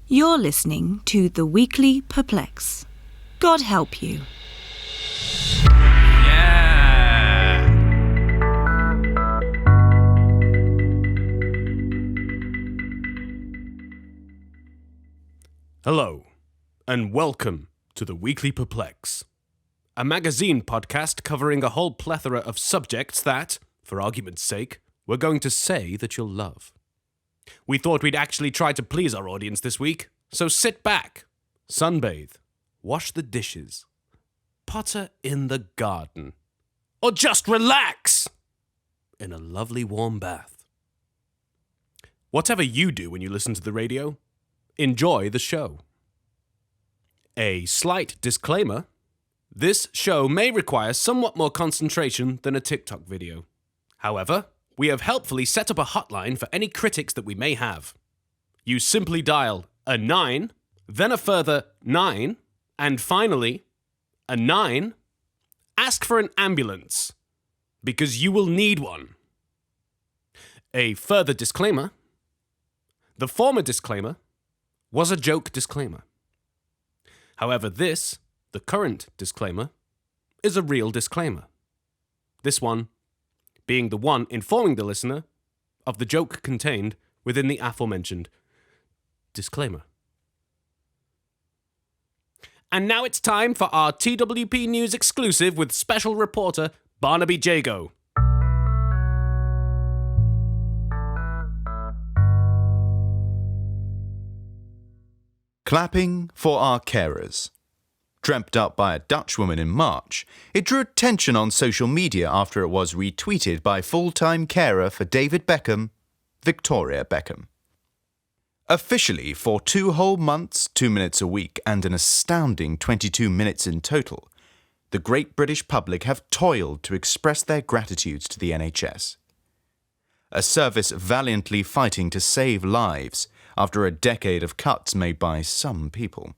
You're listening to the weekly Perplex. God help you. Yeah! Hello, and welcome to the weekly Perplex, a magazine podcast covering a whole plethora of subjects that, for argument's sake, we're going to say that you'll love. We thought we'd actually try to please our audience this week, so sit back, sunbathe, wash the dishes, potter in the garden, or just relax in a lovely warm bath. Whatever you do when you listen to the radio, enjoy the show. A slight disclaimer: this show may require somewhat more concentration than a TikTok video. However, we have helpfully set up a hotline for any critics that we may have. You simply dial a 9, then a further 9, and finally a 9. Ask for an ambulance, because you will need one. A further disclaimer: the former disclaimer was a joke disclaimer. However, this, the current disclaimer, is a real disclaimer. This one being the one informing the listener of the joke contained within the aforementioned disclaimer. And now it's time for our TWP News exclusive with special reporter Barnaby Jago. Clapping for our carers. Dreamt up by a Dutch woman in March, it drew attention on social media after it was retweeted by full-time carer for David Beckham, Victoria Beckham. Officially, for 2 whole months, 2 minutes a week, and an astounding 22 minutes in total, the great British public have toiled to express their gratitudes to the NHS. A service valiantly fighting to save lives after a decade of cuts made by some people.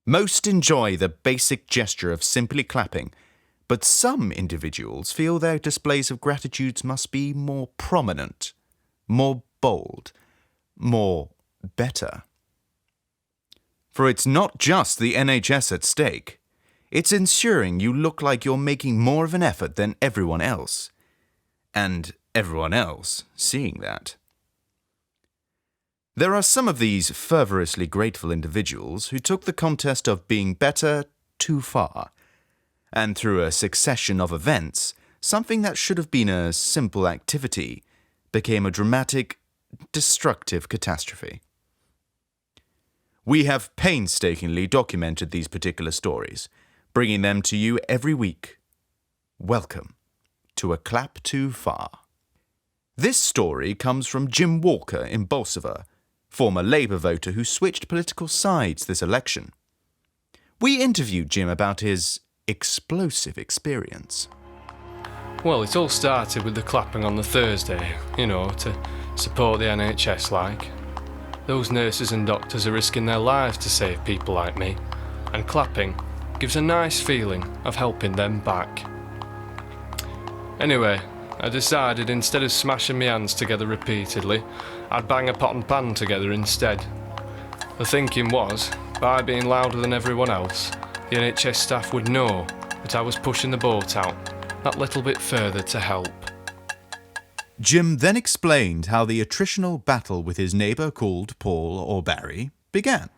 Most enjoy the basic gesture of simply clapping, but some individuals feel their displays of gratitude must be more prominent, more bold, more better. For it's not just the NHS at stake. It's ensuring you look like you're making more of an effort than everyone else, and everyone else seeing that. There are some of these fervorously grateful individuals who took the contest of being better too far, and through a succession of events, something that should have been a simple activity became a dramatic, destructive catastrophe. We have painstakingly documented these particular stories, bringing them to you every week. Welcome to A Clap Too Far. This story comes from Jim Walker in Bolsover, former Labour voter who switched political sides this election. We interviewed Jim about his explosive experience. Well, it all started with the clapping on the Thursday, to support the NHS like. Those nurses and doctors are risking their lives to save people like me, and clapping gives a nice feeling of helping them back. Anyway, I decided instead of smashing my hands together repeatedly, I'd bang a pot and pan together instead. The thinking was, by being louder than everyone else, the NHS staff would know that I was pushing the boat out that little bit further to help. Jim then explained how the attritional battle with his neighbour called Paul or Barry began.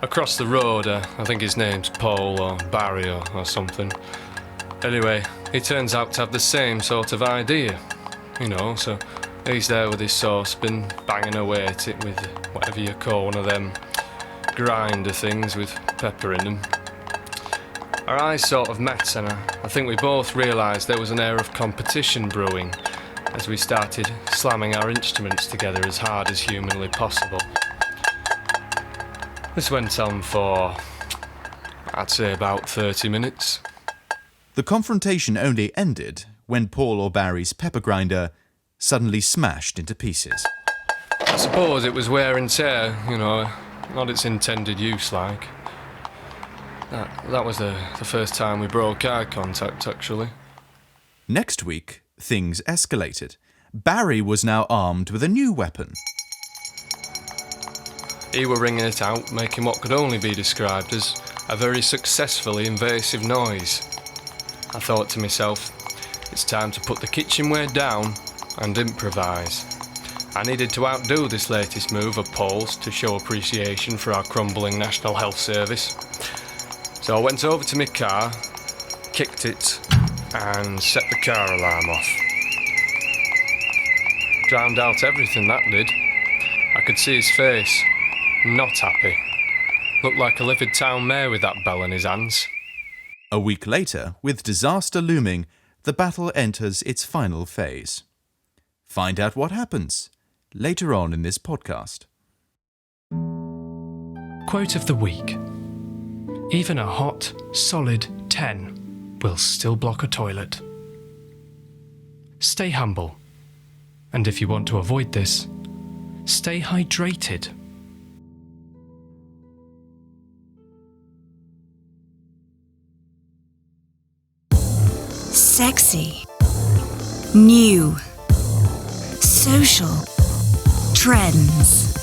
Across the road, I think his name's Paul or Barry or something. Anyway, he turns out to have the same sort of idea, so he's there with his saucepan, banging away at it with whatever you call one of them grinder things with pepper in them. Our eyes sort of met, and I think we both realised there was an air of competition brewing as we started slamming our instruments together as hard as humanly possible. This went on for, I'd say, about 30 minutes. The confrontation only ended when Paul or Barry's pepper grinder suddenly smashed into pieces. I suppose it was wear and tear, not its intended use like. That was the first time we broke eye contact, actually. Next week, things escalated. Barry was now armed with a new weapon. He were ringing it out, making what could only be described as a very successfully invasive noise. I thought to myself, it's time to put the kitchenware down and improvise. I needed to outdo this latest move of Paul's to show appreciation for our crumbling National Health Service. So I went over to my car, kicked it, and set the car alarm off. Drowned out everything, that did. I could see his face. Not happy. Looked like a livid town mayor with that bell in his hands. A week later, with disaster looming, the battle enters its final phase. Find out what happens later on in this podcast. Quote of the week. Even a hot, solid 10 will still block a toilet. Stay humble. And if you want to avoid this, stay hydrated. Sexy, new, social, trends.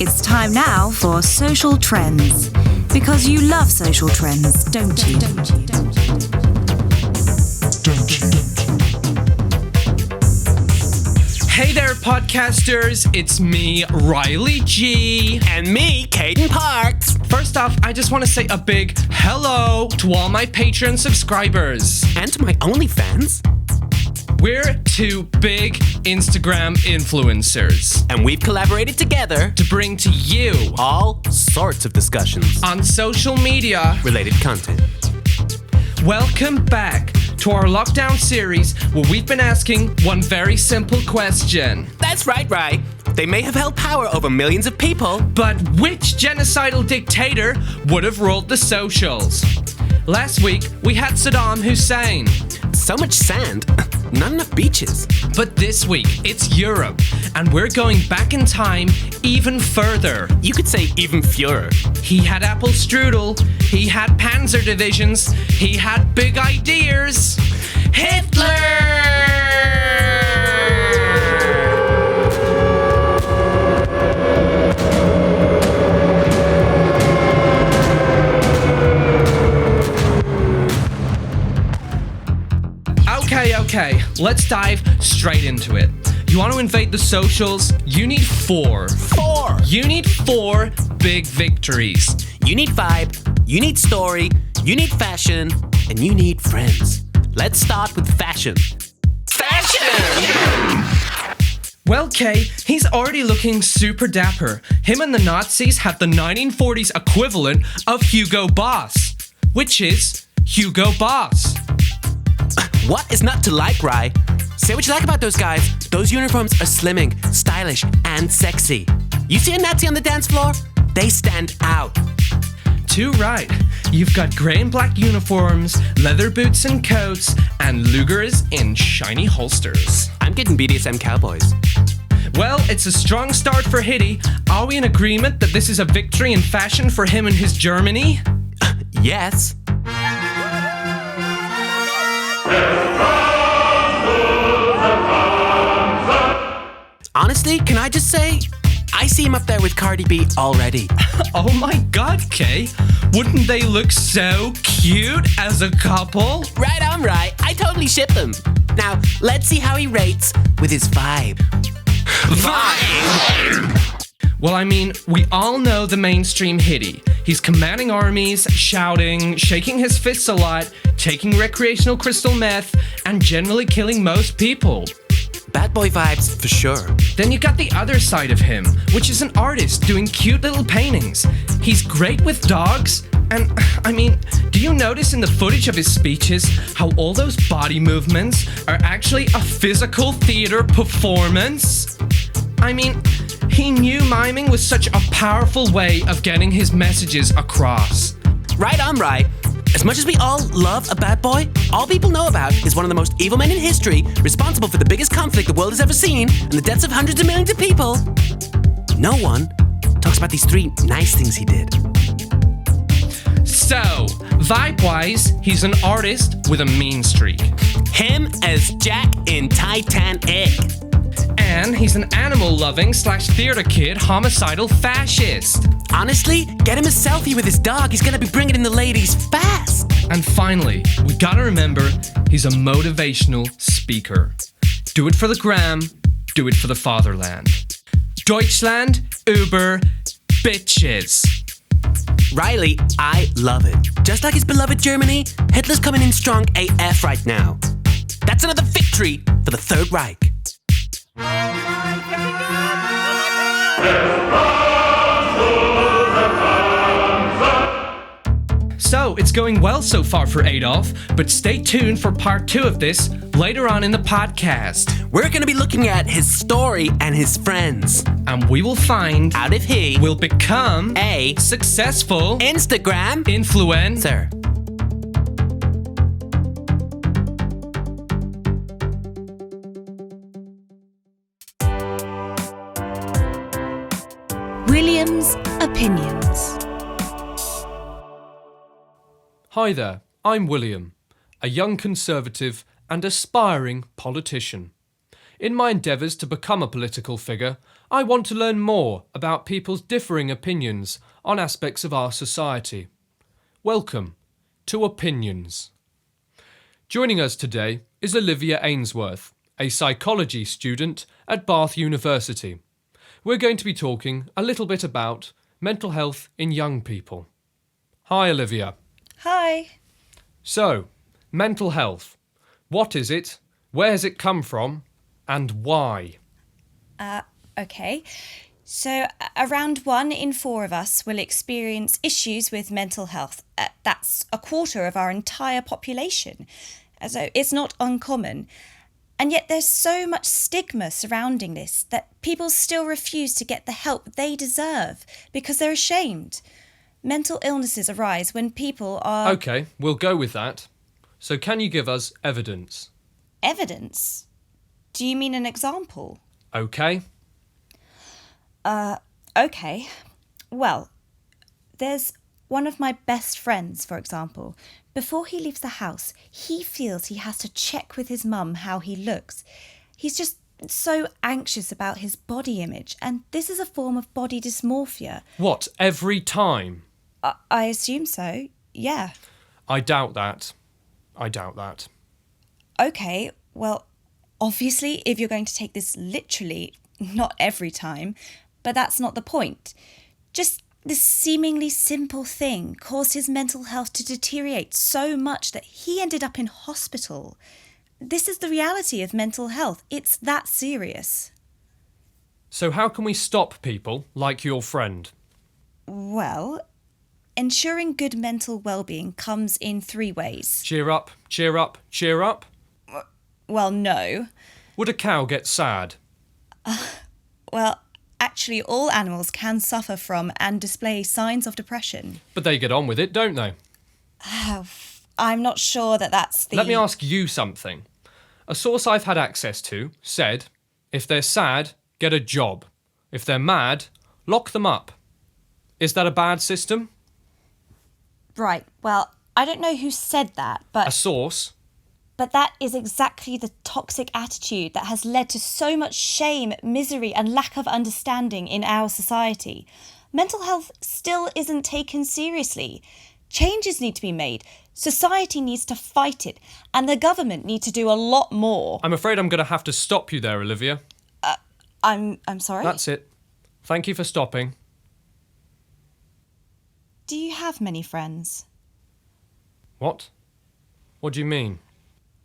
It's time now for social trends, because you love social trends, don't you? Hey there, podcasters. It's me, Riley G. And me, Caden Parks. First off, I just want to say a big hello to all my Patreon subscribers. And to my OnlyFans. We're two big Instagram influencers. And we've collaborated together to bring to you all sorts of discussions on social media related content. Welcome back to our lockdown series where we've been asking one very simple question. That's right. They may have held power over millions of people, but which genocidal dictator would have ruled the socials? Last week, we had Saddam Hussein. So much sand, not enough beaches. But this week, it's Europe, and we're going back in time even further. You could say even further. He had apple strudel, he had panzer divisions, he had big ideas. Hitler! Okay, let's dive straight into it. You want to invade the socials? You need four. You need 4 big victories. You need vibe, you need story, you need fashion, and you need friends. Let's start with fashion. Well, Kay, he's already looking super dapper. Him and the Nazis have the 1940s equivalent of Hugo Boss, which is Hugo Boss. What is not to like, Rye? Say what you like about those guys. Those uniforms are slimming, stylish, and sexy. You see a Nazi on the dance floor? They stand out. Too right. You've got grey and black uniforms, leather boots and coats, and Lugers in shiny holsters. I'm getting BDSM cowboys. Well, it's a strong start for Hitty. Are we in agreement that this is a victory in fashion for him and his Germany? Yes. Honestly, can I just say, I see him up there with Cardi B already. Oh my god, Kay. Wouldn't they look so cute as a couple? Right on, right. I totally ship them. Now, let's see how he rates with his vibe. Well, I mean, we all know the mainstream Hitty. He's commanding armies, shouting, shaking his fists a lot, taking recreational crystal meth, and generally killing most people. Bad boy vibes, for sure. Then you got the other side of him, which is an artist doing cute little paintings. He's great with dogs, and, I mean, do you notice in the footage of his speeches how all those body movements are actually a physical theater performance? I mean, he knew miming was such a powerful way of getting his messages across. Right on, right. As much as we all love a bad boy, all people know about is one of the most evil men in history, responsible for the biggest conflict the world has ever seen, and the deaths of hundreds of millions of people. No one talks about these 3 nice things he did. So, vibe-wise, he's an artist with a mean streak. Him as Jack in Titanic. And he's an animal-loving / theater kid homicidal fascist. Honestly, get him a selfie with his dog. He's gonna be bringing in the ladies fast. And finally, we gotta remember, he's a motivational speaker. Do it for the gram, do it for the fatherland. Deutschland über bitches. Riley, I love it. Just like his beloved Germany, Hitler's coming in strong AF right now. That's another victory for the Third Reich. So, it's going well so far for Adolf, but stay tuned for part 2 of this later on in the podcast. We're gonna be looking at his story and his friends. And we will find Out if he will become a successful Instagram influencer. William's Opinions. Hi there, I'm William, a young conservative and aspiring politician. In my endeavours to become a political figure, I want to learn more about people's differing opinions on aspects of our society. Welcome to Opinions. Joining us today is Olivia Ainsworth, a psychology student at Bath University. We're going to be talking a little bit about mental health in young people. Hi, Olivia. Hi. So, mental health. What is it? Where has it come from? And why? Okay. So, around 1 in 4 of us will experience issues with mental health. That's a quarter of our entire population. So, it's not uncommon. And yet there's so much stigma surrounding this that people still refuse to get the help they deserve because they're ashamed. Mental illnesses arise when people are... Okay, we'll go with that. So can you give us evidence? Evidence? Do you mean an example? Okay. Okay. Well, there's one of my best friends, for example. Before he leaves the house, he feels he has to check with his mum how he looks. He's just so anxious about his body image, and this is a form of body dysmorphia. What, every time? I assume so, yeah. I doubt that. Okay, well, obviously, if you're going to take this literally, not every time, but that's not the point. Just this seemingly simple thing caused his mental health to deteriorate so much that he ended up in hospital. This is the reality of mental health. It's that serious. So how can we stop people like your friend? Well, ensuring good mental well-being comes in 3 ways. Cheer up, cheer up, cheer up? Well, no. Would a cow get sad? Well, actually, all animals can suffer from and display signs of depression. But they get on with it, don't they? I'm not sure that that's the... Let me ask you something. A source I've had access to said, if they're sad, get a job. If they're mad, lock them up. Is that a bad system? Right, well, I don't know who said that, A source? But that is exactly the toxic attitude that has led to so much shame, misery, and lack of understanding in our society. Mental health still isn't taken seriously. Changes need to be made. Society needs to fight it, and the government need to do a lot more. I'm afraid I'm going to have to stop you there, Olivia. I'm sorry? That's it. Thank you for stopping. Do you have many friends? What? What do you mean?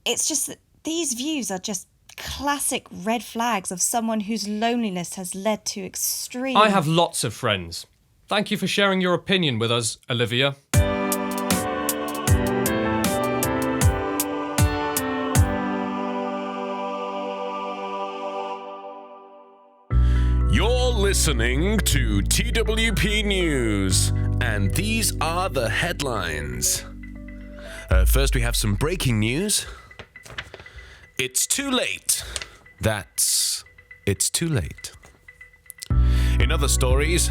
It's just that these views are just classic red flags of someone whose loneliness has led to extreme... I have lots of friends. Thank you for sharing your opinion with us, Olivia. You're listening to TWP News, and these are the headlines. First, we have some breaking news. It's too late. It's too late. In other stories,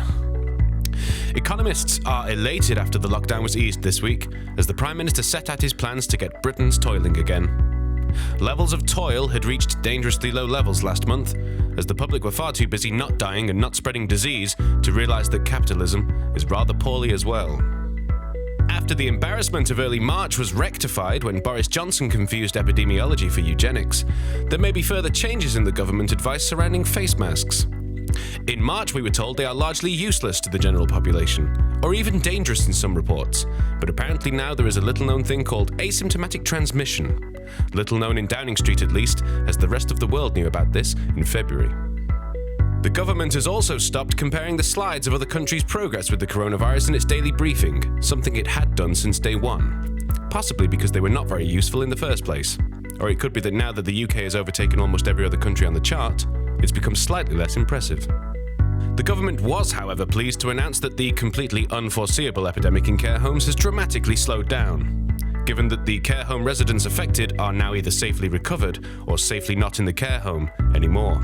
economists are elated after the lockdown was eased this week, as the Prime Minister set out his plans to get Britons toiling again. Levels of toil had reached dangerously low levels last month, as the public were far too busy not dying and not spreading disease to realise that capitalism is rather poorly as well. After the embarrassment of early March was rectified when Boris Johnson confused epidemiology for eugenics, there may be further changes in the government advice surrounding face masks. In March, we were told they are largely useless to the general population, or even dangerous in some reports, but apparently now there is a little-known thing called asymptomatic transmission. Little known in Downing Street at least, as the rest of the world knew about this in February. The government has also stopped comparing the slides of other countries' progress with the coronavirus in its daily briefing, something it had done since day one. Possibly because they were not very useful in the first place. Or it could be that now that the UK has overtaken almost every other country on the chart, it's become slightly less impressive. The government was, however, pleased to announce that the completely unforeseeable epidemic in care homes has dramatically slowed down, given that the care home residents affected are now either safely recovered or safely not in the care home anymore.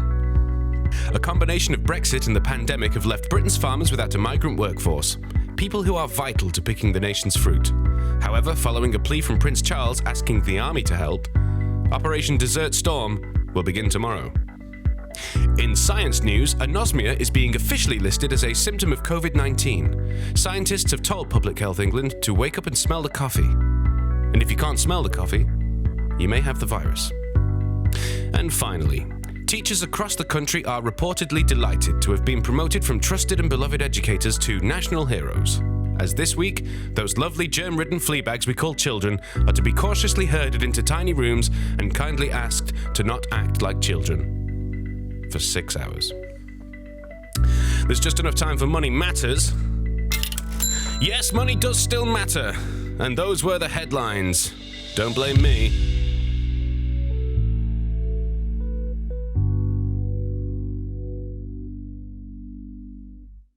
A combination of Brexit and the pandemic have left Britain's farmers without a migrant workforce, people who are vital to picking the nation's fruit. However, following a plea from Prince Charles asking the army to help, Operation Desert Storm will begin tomorrow. In science news, anosmia is being officially listed as a symptom of COVID-19. Scientists have told Public Health England to wake up and smell the coffee. And if you can't smell the coffee, you may have the virus. And finally, teachers across the country are reportedly delighted to have been promoted from trusted and beloved educators to national heroes. As this week, those lovely germ-ridden fleabags we call children are to be cautiously herded into tiny rooms and kindly asked to not act like children. For 6 hours. There's just enough time for Money Matters. Yes, money does still matter. And those were the headlines. Don't blame me.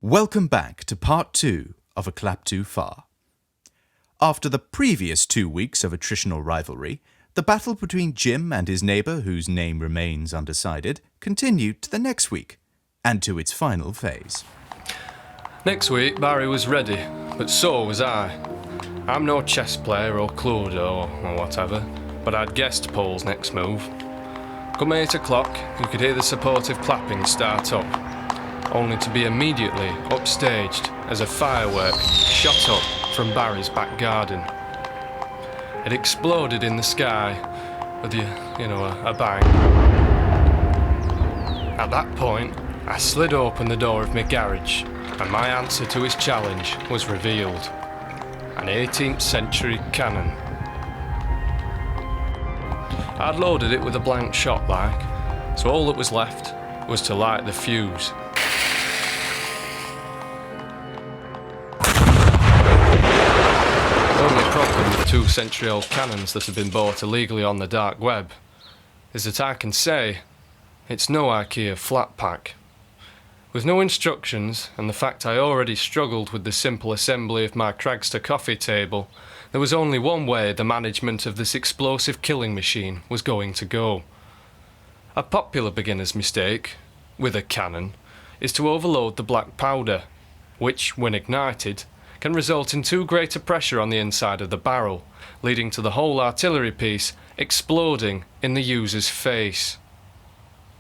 Welcome back to part 2 of A Clap Too Far. After the previous 2 weeks of attritional rivalry, the battle between Jim and his neighbour, whose name remains undecided, continued to the next week, and to its final phase. Next week, Barry was ready, but so was I. I'm no chess player or Cluedo or whatever, but I'd guessed Paul's next move. Come 8 o'clock, you could hear the supportive clapping start up, only to be immediately upstaged as a firework shot up from Barry's back garden. It exploded in the sky with a bang. At that point, I slid open the door of my garage, and my answer to his challenge was revealed. An 18th century cannon. I'd loaded it with a blank shot so all that was left was to light the fuse. Problem with 2-century-old cannons that have been bought illegally on the dark web is that I can say it's no IKEA flat pack. With no instructions and the fact I already struggled with the simple assembly of my Cragster coffee table, there was only one way the management of this explosive killing machine was going to go. A popular beginner's mistake, with a cannon, is to overload the black powder, which, when ignited, can result in too great a pressure on the inside of the barrel, leading to the whole artillery piece exploding in the user's face.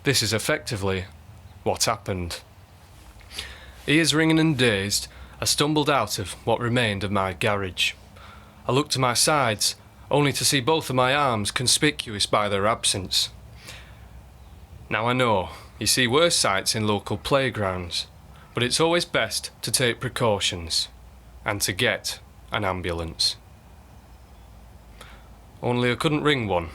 This is effectively what happened. Ears ringing and dazed, I stumbled out of what remained of my garage. I looked to my sides, only to see both of my arms conspicuous by their absence. Now I know, you see worse sights in local playgrounds, but it's always best to take precautions. And to get an ambulance. Only I couldn't ring one.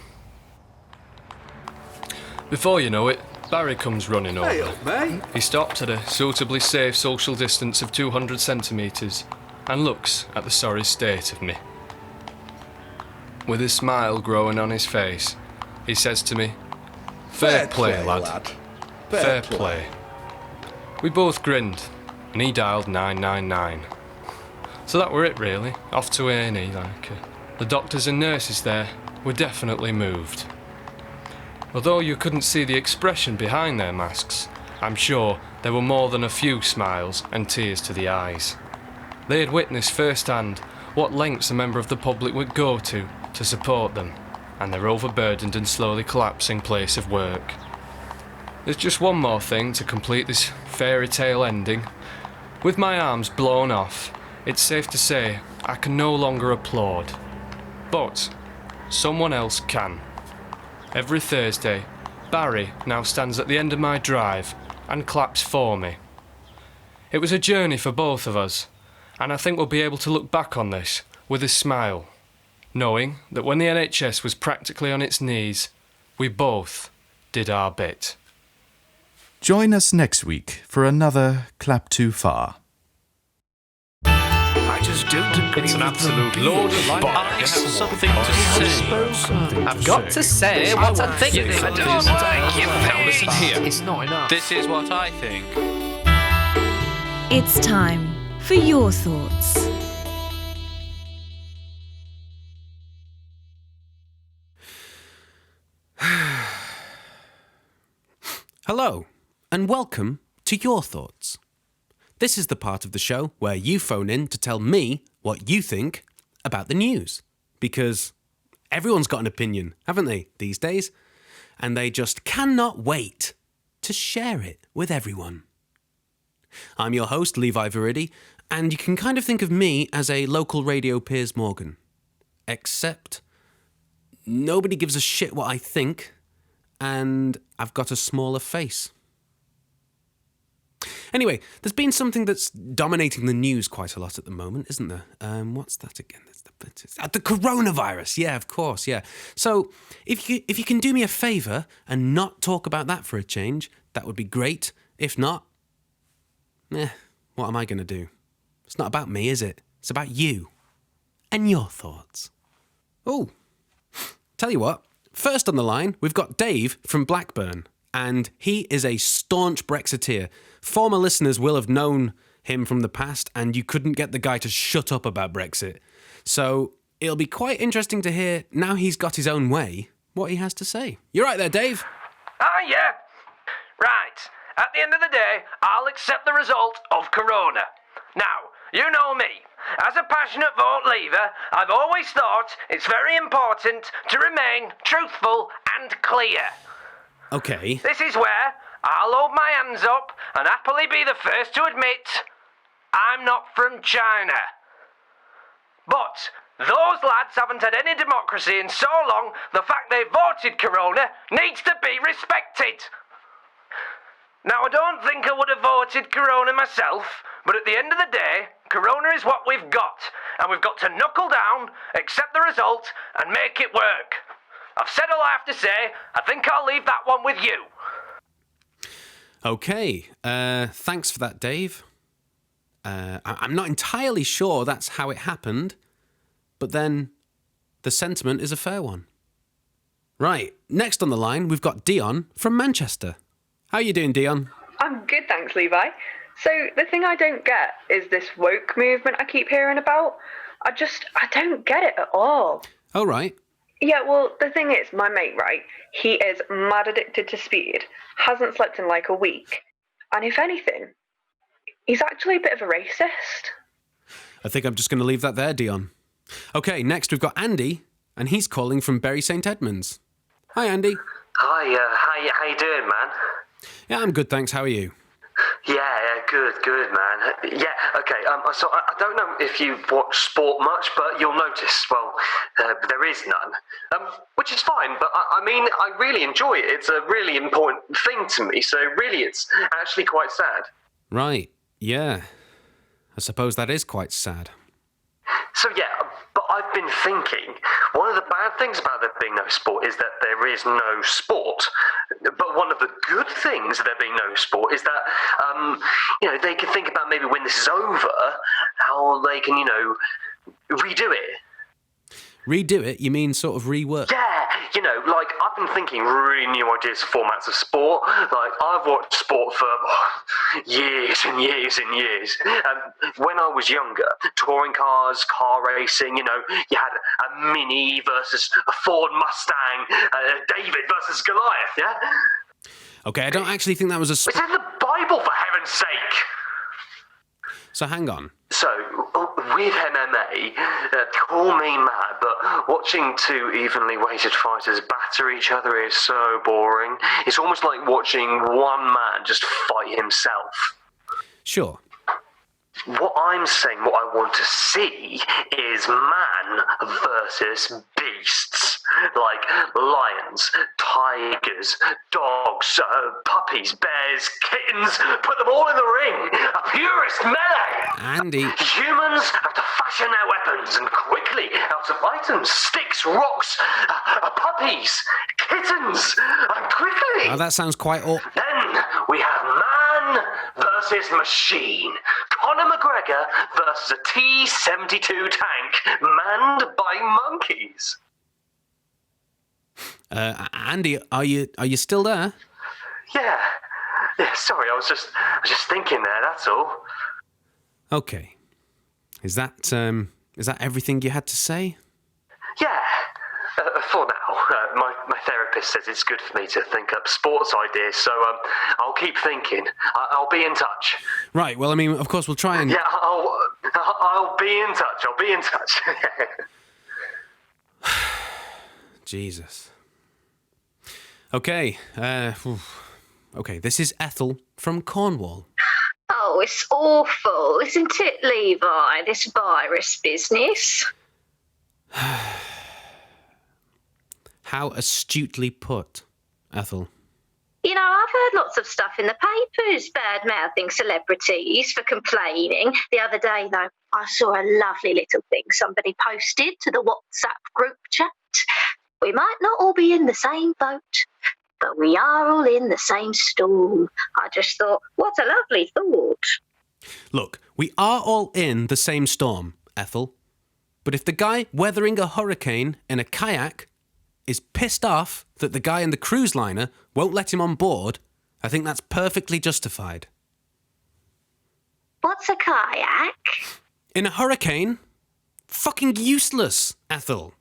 Before you know it, Barry comes running over. Hey up, mate. He stops at a suitably safe social distance of 200 centimetres and looks at the sorry state of me. With a smile growing on his face, he says to me, "Fair play, lad. Fair play." We both grinned, and he dialed 999. So that were it really, off to A&E The doctors and nurses there were definitely moved. Although you couldn't see the expression behind their masks, I'm sure there were more than a few smiles and tears to the eyes. They had witnessed firsthand what lengths a member of the public would go to support them, and their overburdened and slowly collapsing place of work. there's just one more thing to complete this fairy tale ending. With my arms blown off, it's safe to say I can no longer applaud. But someone else can. Every Thursday, Barry now stands at the end of my drive and claps for me. It was a journey for both of us, and I think we'll be able to look back on this with a smile, knowing that when the NHS was practically on its knees, we both did our bit. Join us next week for another Clap Too Far. I just don't agree. It's an absolute load of I have something to say. I've got to say what I'm thinking. I don't like you. Now listen here. It's not enough. This is what I think. It's time for your thoughts. Hello, and welcome to Your Thoughts. This is the part of the show where you phone in to tell me what you think about the news. Because everyone's got an opinion, haven't they, these days? And they just cannot wait to share it with everyone. I'm your host, Levi Veridi, and you can kind of think of me as a local radio Piers Morgan. Except nobody gives a shit what I think, and I've got a smaller face. Anyway, there's been something that's dominating the news quite a lot at the moment, isn't there? What's that again? The coronavirus. Yeah, of course, yeah. So, if you can do me a favour and not talk about that for a change, that would be great. If not, what am I going to do? It's not about me, is it? It's about you and your thoughts. Oh, tell you what. First on the line, we've got Dave from Blackburn, and he is a staunch Brexiteer. Former listeners will have known him from the past, and you couldn't get the guy to shut up about Brexit. So it'll be quite interesting to hear, now he's got his own way, what he has to say. You're right there, Dave. Ah, yeah. Right. At the end of the day, I'll accept the result of Corona. Now, you know me. As a passionate vote leaver, I've always thought it's very important to remain truthful and clear. Okay. This is where I'll hold my hands up and happily be the first to admit I'm not from China. But those lads haven't had any democracy in so long, the fact they voted Corona needs to be respected. Now, I don't think I would have voted Corona myself, but at the end of the day, Corona is what we've got, and we've got to knuckle down, accept the result, and make it work. I've said all I have to say. I think I'll leave that one with you. Okay. Thanks for that, Dave. I'm not entirely sure that's how it happened, but then the sentiment is a fair one. Right. Next on the line, we've got Dion from Manchester. How you doing, Dion? I'm good, thanks, Levi. So the thing I don't get is this woke movement I keep hearing about. I don't get it at all. Oh, right. Yeah, well, the thing is, my mate, right, he is mad addicted to speed, hasn't slept in like a week, and if anything, he's actually a bit of a racist. I think I'm just going to leave that there, Dion. Okay, next we've got Andy, and he's calling from Bury St Edmunds. Hi, Andy. Hi, how you doing, man? Yeah, I'm good, thanks. How are you? Yeah, good, man. Yeah, okay, so I don't know if you watch sport much, but you'll notice, well, there is none. Which is fine, but I mean, I really enjoy it. It's a really important thing to me, so really it's actually quite sad. Right, yeah. I suppose that is quite sad. So yeah, but I've been thinking, one of the bad things about there being no sport is that there is no sport. But one of the good things of there being no sport is that, they can think about maybe when this is over, how they can, redo it. Redo it? You mean sort of rework? Yeah, like I've been thinking really new ideas for formats of sport. Like I've watched sport for years and years and years. When I was younger, touring cars, car racing, you had a Mini versus a Ford Mustang, David versus Goliath, yeah? Okay, I don't actually think that was a It's in the Bible, for heaven's sake! So hang on. So, Well, with MMA, call me mad, but watching two evenly weighted fighters batter each other is so boring. It's almost like watching one man just fight himself. Sure. What I'm saying, what I want to see is man versus beasts. Like lions, tigers, dogs, puppies, bears, kittens. Put them all in the ring. A purist melee. Andy. Humans have to fashion their weapons and quickly out of items, sticks, rocks, puppies, kittens, and quickly. Oh, that sounds quite Then we have man versus machine. Conor McGregor versus a T-72 tank manned by monkeys. Andy, are you still there? Yeah, sorry, I was just thinking there, that's all. Okay. Is that everything you had to say? Yeah, for now. My therapist says it's good for me to think up sports ideas, so I'll keep thinking. I'll be in touch. Right, well, I mean, of course, we'll try and... Yeah, I'll be in touch. I'll be in touch. Jesus. Okay, okay, this is Ethel from Cornwall. Oh, it's awful, isn't it, Levi, this virus business? How astutely put, Ethel. You know, I've heard lots of stuff in the papers bad-mouthing celebrities for complaining. The other day, though, I saw a lovely little thing somebody posted to the WhatsApp group chat. We might not all be in the same boat, but we are all in the same storm. I just thought, what a lovely thought. Look, we are all in the same storm, Ethel. But if the guy weathering a hurricane in a kayak is pissed off that the guy in the cruise liner won't let him on board, I think that's perfectly justified. What's a kayak? In a hurricane? Fucking useless, Ethel.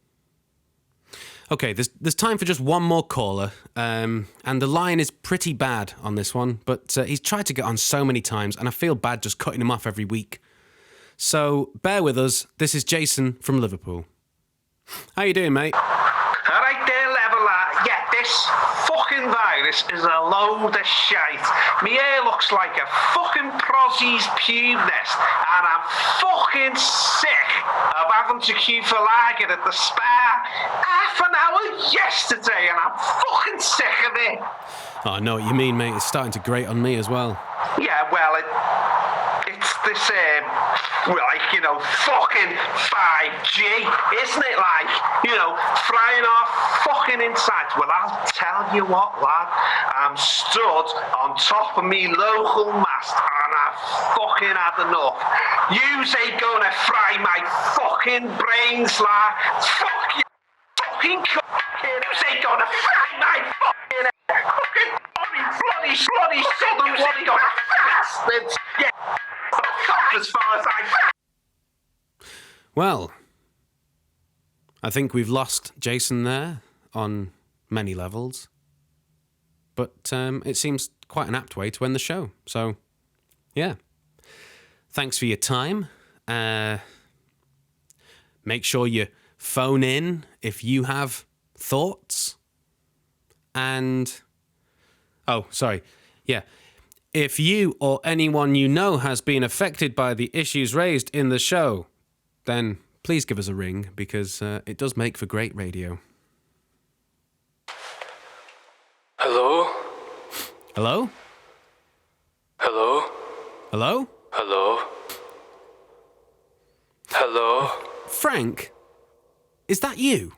Okay, there's time for just one more caller, and the line is pretty bad on this one, but he's tried to get on so many times, and I feel bad just cutting him off every week. So bear with us. This is Jason from Liverpool. How you doing, mate? All right there, leveler. Yeah, this fucking virus is a load of shite. Me hair looks like a fucking prossy's pube nest, and I'm fucking sick of having to queue for lager at the Spa half an hour yesterday, and I'm fucking sick of it. Oh, I know what you mean, mate. It's starting to grate on me as well. Yeah, well, it's this, fucking 5G, isn't it? Like, frying our fucking insides. Well, I'll tell you what, lad, I'm stood on top of me local mast, and I've fucking had enough. Yous ain't gonna fry my fucking brains, lad. Fuck you, fucking cockhead. Yous ain't gonna fry my fucking bloody southern bloody bastards. Yeah, fuck as far as I... Well, I think we've lost Jason there on many levels. But it seems quite an apt way to end the show. So, yeah. Thanks for your time. Make sure you phone in if you have thoughts. And... oh, sorry. Yeah. If you or anyone you know has been affected by the issues raised in the show, then please give us a ring, because it does make for great radio. Hello? Hello? Hello? Hello? Hello? Hello? Frank? Is that you?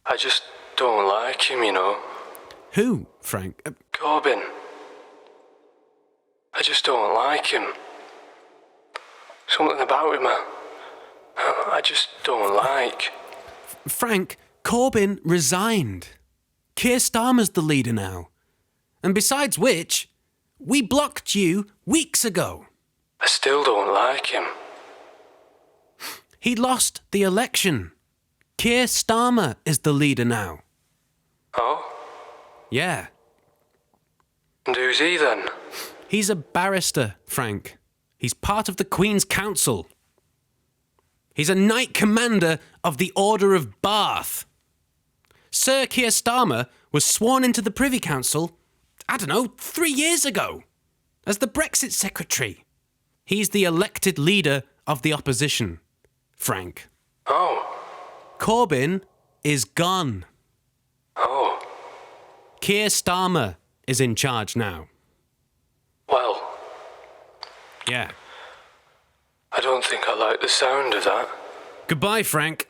I just don't like him, you know. Who, Frank? Corbin. I just don't like him. Something about him I just don't like. Frank, Corbyn resigned. Keir Starmer's the leader now. And besides which, we blocked you weeks ago. I still don't like him. He lost the election. Keir Starmer is the leader now. Oh? Yeah. And who's he then? He's a barrister, Frank. He's part of the Queen's Council. He's a Knight Commander of the Order of Bath. Sir Keir Starmer was sworn into the Privy Council, 3 years ago, as the Brexit Secretary. He's the elected leader of the opposition, Frank. Oh. Corbyn is gone. Oh. Keir Starmer is in charge now. Well. Yeah. I don't think I like the sound of that. Goodbye, Frank.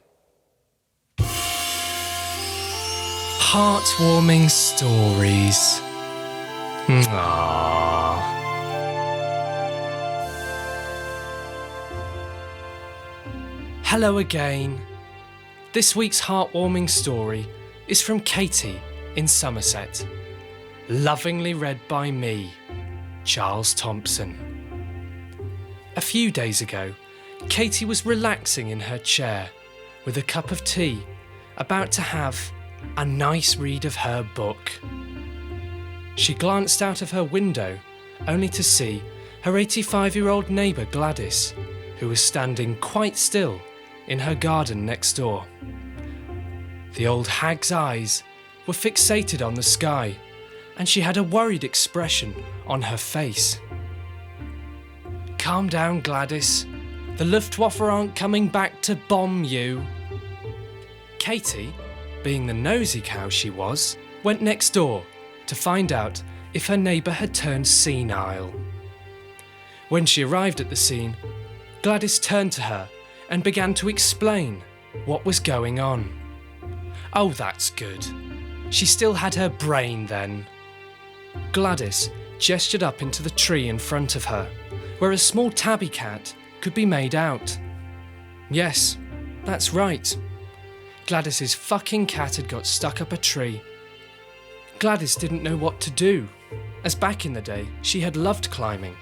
Heartwarming stories. Aww. Hello again. This week's heartwarming story is from Katie in Somerset. Lovingly read by me, Charles Thompson. A few days ago, Katie was relaxing in her chair with a cup of tea, about to have a nice read of her book. She glanced out of her window only to see her 85-year-old neighbour Gladys, who was standing quite still in her garden next door. The old hag's eyes were fixated on the sky, and she had a worried expression on her face. Calm down, Gladys. The Luftwaffe aren't coming back to bomb you. Katie, being the nosy cow she was, went next door to find out if her neighbour had turned senile. When she arrived at the scene, Gladys turned to her and began to explain what was going on. Oh, that's good. She still had her brain then. Gladys gestured up into the tree in front of her, where a small tabby cat could be made out. Yes, that's right. Gladys's fucking cat had got stuck up a tree. Gladys didn't know what to do, as back in the day she had loved climbing,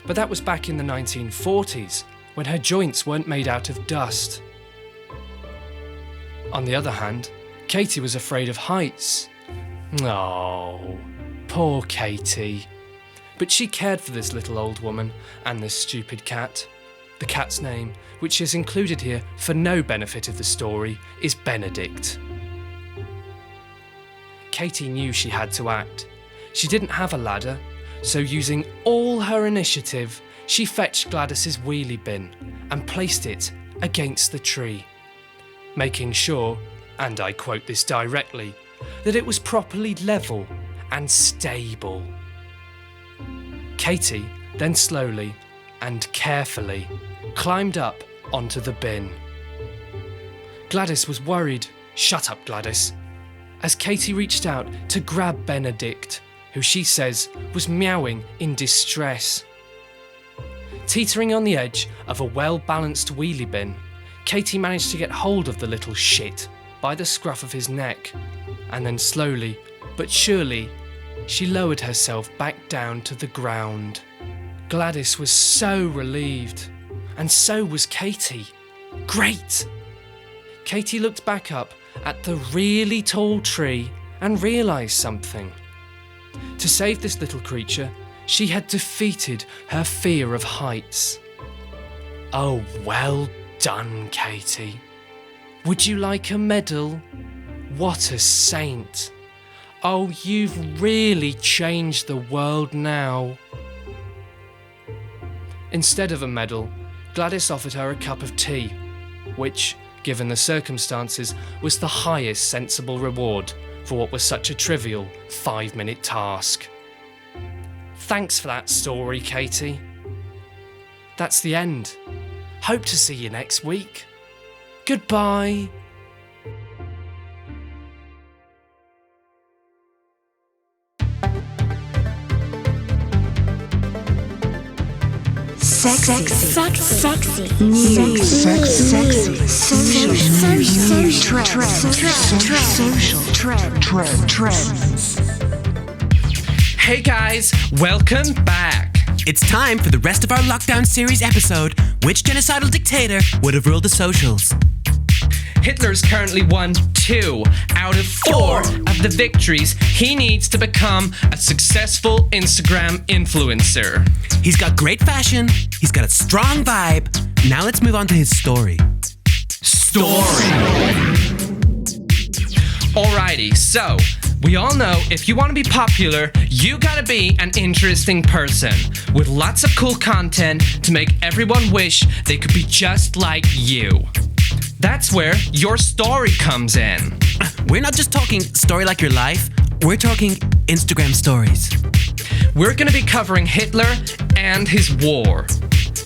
but that was back in the 1940s, when her joints weren't made out of dust. On the other hand, Katie was afraid of heights. Oh, poor Katie. But she cared for this little old woman and this stupid cat. The cat's name, which is included here for no benefit of the story, is Benedict. Katie knew she had to act. She didn't have a ladder, so using all her initiative, she fetched Gladys's wheelie bin and placed it against the tree, making sure, and I quote this directly, that it was properly level and stable. Katie then slowly and carefully climbed up onto the bin. Gladys was worried. Shut up, Gladys. As Katie reached out to grab Benedict, who she says was meowing in distress. Teetering on the edge of a well-balanced wheelie bin, Katie managed to get hold of the little shit by the scruff of his neck, and then slowly but surely she lowered herself back down to the ground. Gladys was so relieved, and so was Katie. Great! Katie looked back up at the really tall tree and realised something. To save this little creature, she had defeated her fear of heights. Oh, well done, Katie. Would you like a medal? What a saint. Oh, you've really changed the world now. Instead of a medal, Gladys offered her a cup of tea, which, given the circumstances, was the highest sensible reward for what was such a trivial 5-minute task. Thanks for that story, Katie. That's the end. Hope to see you next week. Goodbye. Sexy. News. Sexy. Social trends. Hey guys, welcome back. It's time for the rest of our lockdown series episode, Which Genocidal Dictator Would Have Ruled the Socials? Hitler's currently won 2 out of 4 of the victories he needs to become a successful Instagram influencer. He's got great fashion, he's got a strong vibe, Now let's move on to his story. Alrighty, so we all know if you want to be popular, you gotta be an interesting person with lots of cool content to make everyone wish they could be just like you. That's where your story comes in. We're not just talking story like your life, we're talking Instagram stories. We're gonna be covering Hitler and his war.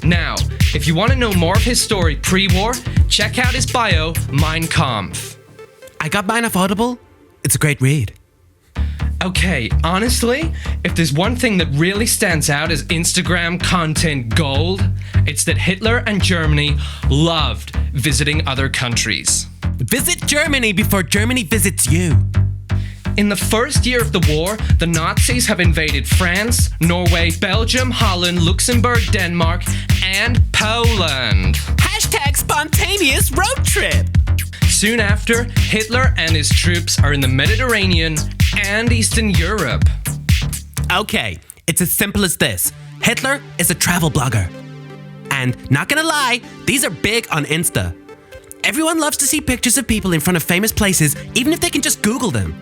Now, if you want to know more of his story pre-war, check out his bio, Mein Kampf. I got mine off Audible. It's a great read. Okay, honestly, if there's one thing that really stands out as Instagram content gold, it's that Hitler and Germany loved visiting other countries. Visit Germany before Germany visits you. In the first year of the war, the Nazis have invaded France, Norway, Belgium, Holland, Luxembourg, Denmark, and Poland. Hashtag spontaneous road trip. Soon after, Hitler and his troops are in the Mediterranean and Eastern Europe. Okay, it's as simple as this. Hitler is a travel blogger. And not gonna lie, these are big on Insta. Everyone loves to see pictures of people in front of famous places, even if they can just Google them.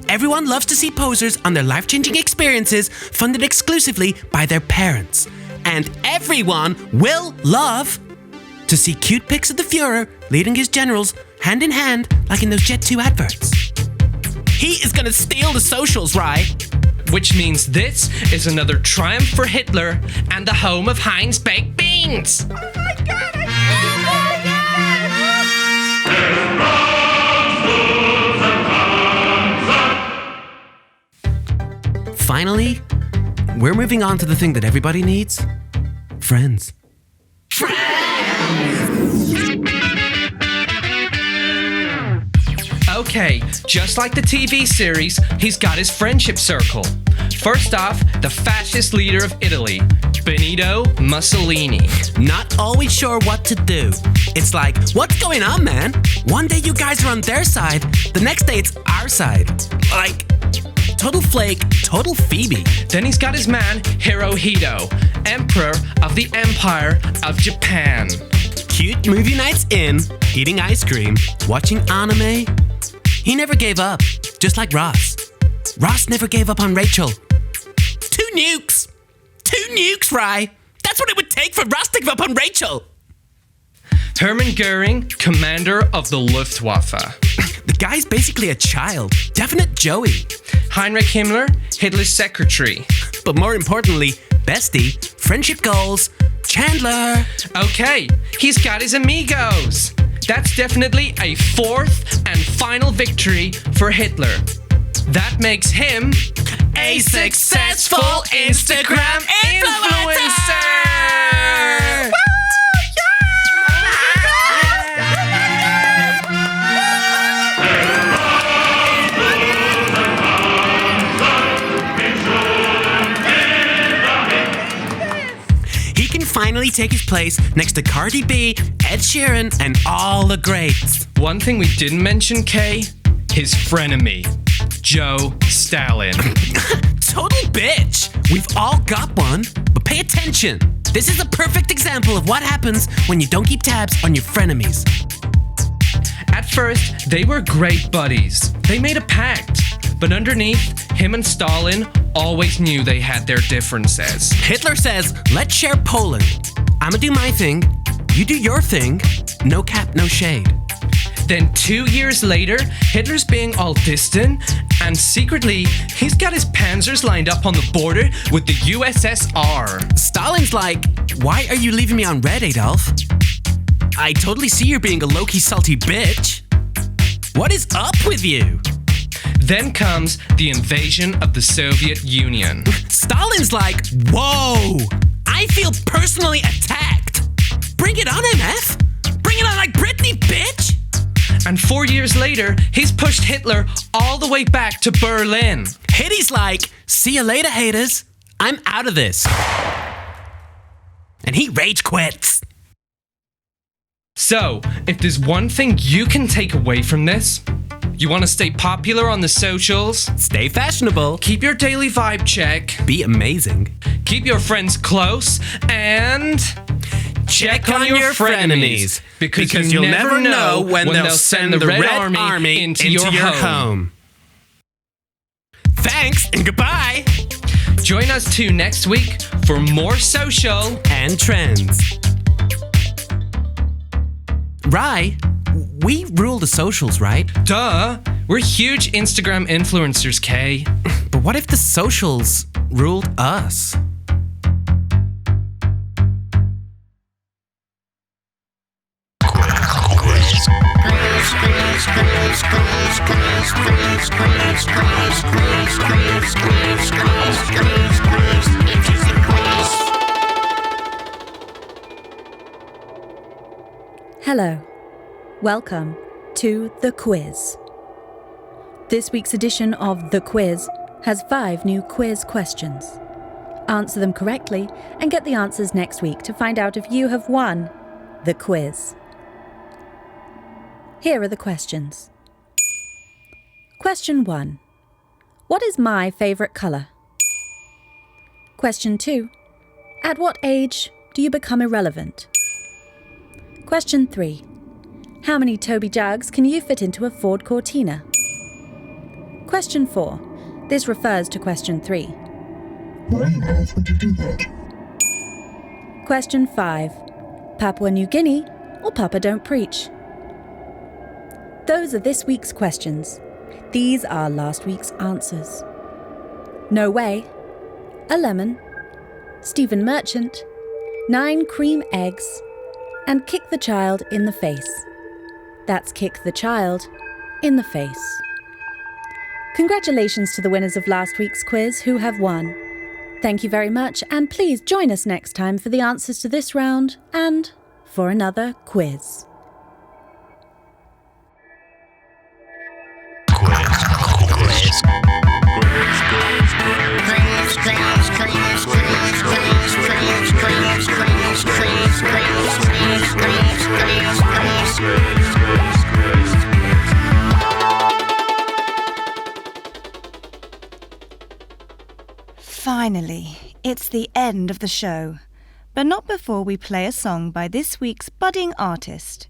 Everyone loves to see posers on their life-changing experiences funded exclusively by their parents. And everyone will love to see cute pics of the Führer leading his generals hand in hand like in those Jet 2 adverts. He is gonna steal the socials, right? Which means this is another triumph for Hitler and the home of Heinz baked beans. Oh my God! Finally, we're moving on to the thing that everybody needs. Friends. Okay, just like the TV series, he's got his friendship circle. First off, the fascist leader of Italy, Benito Mussolini. Not always sure what to do. It's like, what's going on, man? One day you guys are on their side, the next day it's our side. Like, total flake, total Phoebe. Then he's got his man, Hirohito, Emperor of the Empire of Japan. Cute movie nights in, eating ice cream, watching anime. He never gave up, just like Ross. Ross never gave up on Rachel. 2 nukes! 2 nukes, Rye! That's what it would take for Ross to give up on Rachel! Hermann Goering, commander of the Luftwaffe. The guy's basically a child. Definite Joey. Heinrich Himmler, Hitler's secretary. But more importantly, bestie, friendship goals, Chandler. Okay, he's got his amigos. That's definitely a 4th and final victory for Hitler. That makes him a successful Instagram influencer! Woo! He can finally take his place next to Cardi B, Ed Sheeran, and all the greats. One thing we didn't mention, Kay, his frenemy, Joe Stalin. Total bitch! We've all got one, but pay attention. This is a perfect example of what happens when you don't keep tabs on your frenemies. At first, they were great buddies. They made a pact. But underneath, him and Stalin always knew they had their differences. Hitler says, let's share Poland. I'ma do my thing, you do your thing, no cap, no shade. Then 2 years later, Hitler's being all distant, and secretly, he's got his panzers lined up on the border with the USSR. Stalin's like, why are you leaving me on red, Adolf? I totally see you're being a low-key salty bitch. What is up with you? Then comes the invasion of the Soviet Union. Stalin's like, whoa, I feel personally attacked. Bring it on, MF. Bring it on like Britney, bitch. And 4 years later, he's pushed Hitler all the way back to Berlin. Hitty's like, see you later, haters. I'm out of this. And he rage quits. So, if there's one thing you can take away from this, you want to stay popular on the socials, stay fashionable, keep your daily vibe check, be amazing, keep your friends close, and check on your frenemies, because you'll never know when they'll send the Red Army into your home. Thanks and goodbye. Join us too next week for more social and trends. Rye, we rule the socials, right? Duh! We're huge Instagram influencers, Kay. But what if the socials ruled us? Hello. Welcome to The Quiz. This week's edition of The Quiz has 5 new quiz questions. Answer them correctly and get the answers next week to find out if you have won the quiz. Here are the questions. Question 1. What is my favourite colour? Question 2. At what age do you become irrelevant? Question 3. How many Toby jugs can you fit into a Ford Cortina? Question 4. This refers to question 3. Why on earth would you do that? Question 5. Papua New Guinea or Papa Don't Preach? Those are this week's questions. These are last week's answers. No Way, A Lemon, Stephen Merchant, 9 cream eggs, and Kick the Child in the Face. That's Kick the Child in the Face. Congratulations to the winners of last week's quiz who have won. Thank you very much, and please join us next time for the answers to this round and for another quiz. Finally, it's the end of the show. But not before we play a song by this week's budding artist.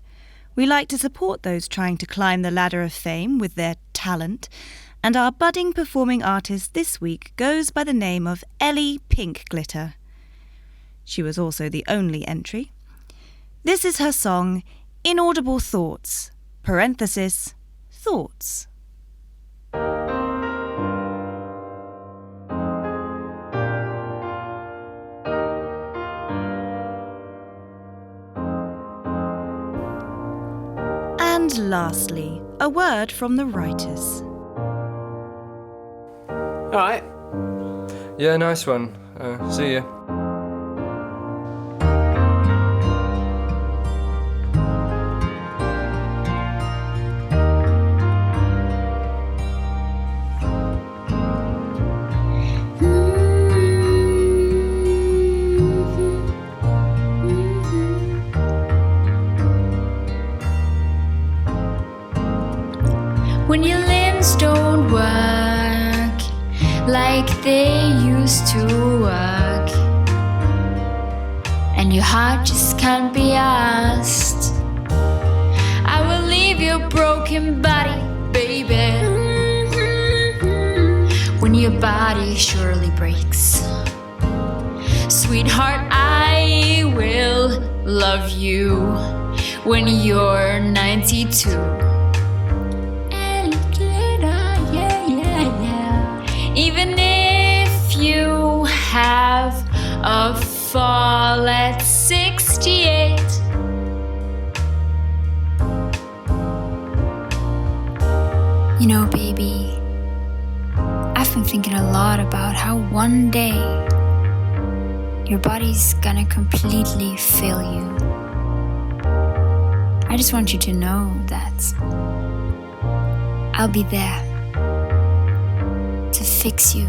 We like to support those trying to climb the ladder of fame with their talent, and our budding performing artist this week goes by the name of Ellie Pink Glitter. She was also the only entry. This is her song, Inaudible Thoughts, parenthesis, thoughts. And lastly, a word from the writers. All right. Yeah, nice one. See ya. When your limbs don't work like they used to work, and your heart just can't be asked, I will leave your broken body, baby. When your body surely breaks, sweetheart, I will love you when you're 92. Even if you have a fall at 68, you know, baby, I've been thinking a lot about how one day your body's gonna completely fail you. I just want you to know that I'll be there to fix you.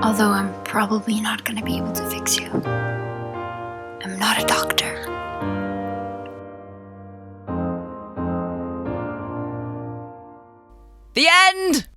Although I'm probably not gonna be able to fix you. I'm not a doctor. The end!